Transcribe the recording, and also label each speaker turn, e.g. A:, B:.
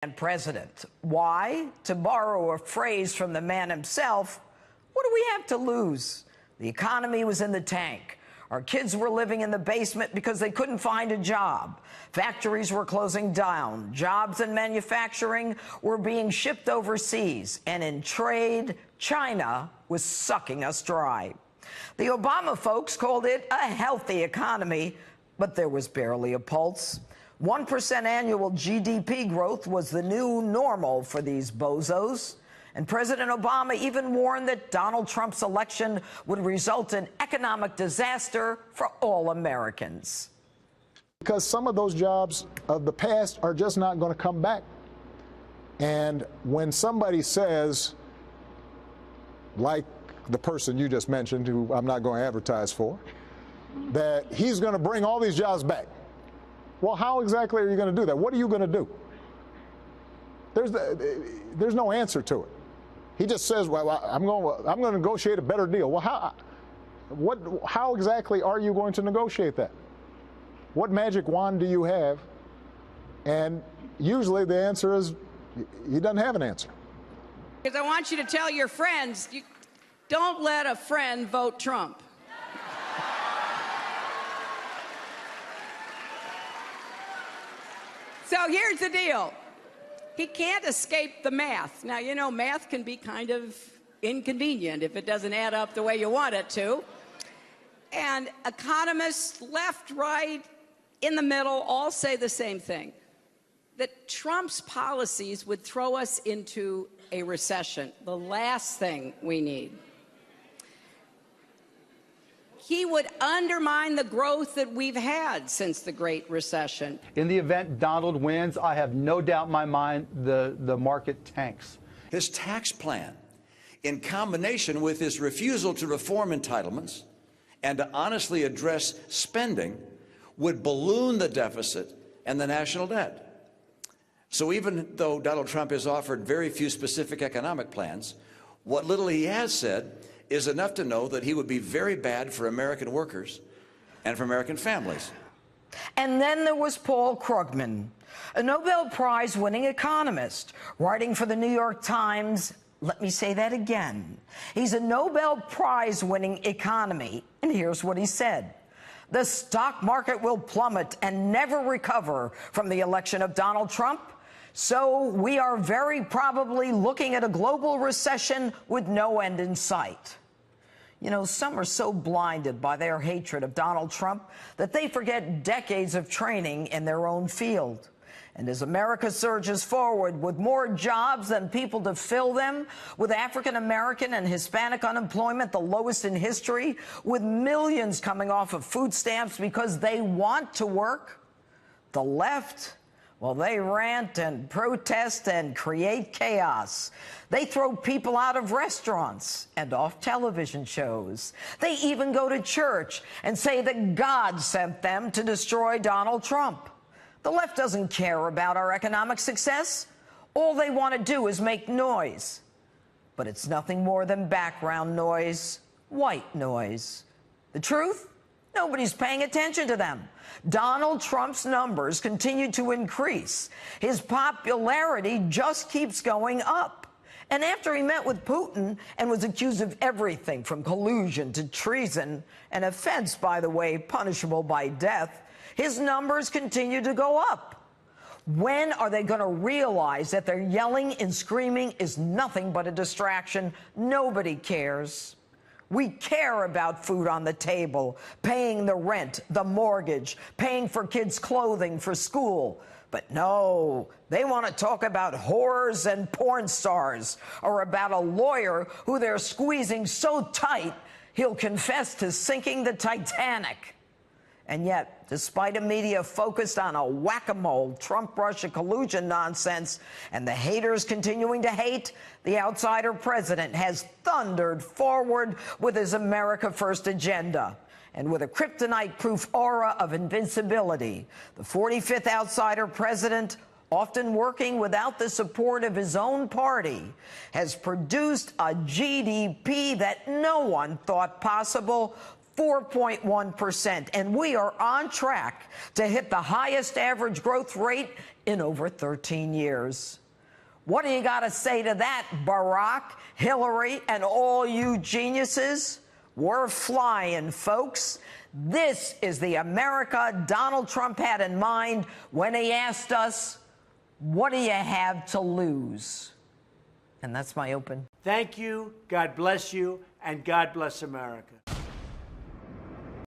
A: And president. Why? To borrow a phrase from the man himself, what do we have to lose? The economy was in the tank. Our kids were living in the basement because they couldn't find a job. Factories were closing down. Jobs in manufacturing were being shipped overseas. And in trade, China was sucking us dry. The Obama folks called it a healthy economy, but there was barely a pulse. 1% annual GDP growth was the new normal for these bozos. And President Obama even warned that Donald Trump's election would result in economic disaster for all Americans.
B: Because some of those jobs of the past are just not going to come back. And when somebody says, like the person you just mentioned, who I'm not going to advertise for, that he's going to bring all these jobs back. Well, how exactly are you going to do that? What are you going to do? There's no answer to it. He just says, well, I'm going to negotiate a better deal. Well, how exactly are you going to negotiate that? What magic wand do you have? And usually the answer is he doesn't have an answer.
C: Because I want you to tell your friends, don't let a friend vote Trump. So here's the deal. He can't escape the math. Now, you know, math can be kind of inconvenient if it doesn't add up the way you want it to. And economists, left, right, in the middle, all say the same thing, that Trump's policies would throw us into a recession, the last thing we need. He would undermine the growth that we've had since the Great Recession.
D: In the event Donald wins, I have no doubt in my mind the market tanks.
E: His tax plan, in combination with his refusal to reform entitlements and to honestly address spending, would balloon the deficit and the national debt. So even though Donald Trump has offered very few specific economic plans, what little he has said is enough to know that he would be very bad for American workers and for American families.
A: And then there was Paul Krugman, a Nobel Prize-winning economist, writing for the New York Times. Let me say that again. He's a Nobel Prize-winning economy, and here's what he said. The stock market will plummet and never recover from the election of Donald Trump. So we are very probably looking at a global recession with no end in sight. You know, some are so blinded by their hatred of Donald Trump that they forget decades of training in their own field. And as America surges forward with more jobs than people to fill them, with African American and Hispanic unemployment the lowest in history, with millions coming off of food stamps because they want to work, the left, well, they rant and protest and create chaos. They throw people out of restaurants and off television shows. They even go to church and say that God sent them to destroy Donald Trump. The left doesn't care about our economic success. All they want to do is make noise. But it's nothing more than background noise, white noise. The truth? Nobody's paying attention to them. Donald Trump's numbers continue to increase. His popularity just keeps going up. And after he met with Putin and was accused of everything from collusion to treason, an offense, by the way, punishable by death, his numbers continue to go up. When are they going to realize that their yelling and screaming is nothing but a distraction? Nobody cares. We care about food on the table, paying the rent, the mortgage, paying for kids' clothing for school. But no, they want to talk about whores and porn stars, or about a lawyer who they're squeezing so tight he'll confess to sinking the Titanic. And yet, despite a media focused on a whack-a-mole Trump-Russia collusion nonsense and the haters continuing to hate, the outsider president has thundered forward with his America First agenda. And with a kryptonite-proof aura of invincibility, the 45th outsider president, often working without the support of his own party, has produced a GDP that no one thought possible 4.1%, and we are on track to hit the highest average growth rate in over 13 years. What do you got to say to that, Barack, Hillary, and all you geniuses? We're flying, folks. This is the America Donald Trump had in mind when he asked us, what do you have to lose? And that's my open.
F: Thank you, God bless you, and God bless America.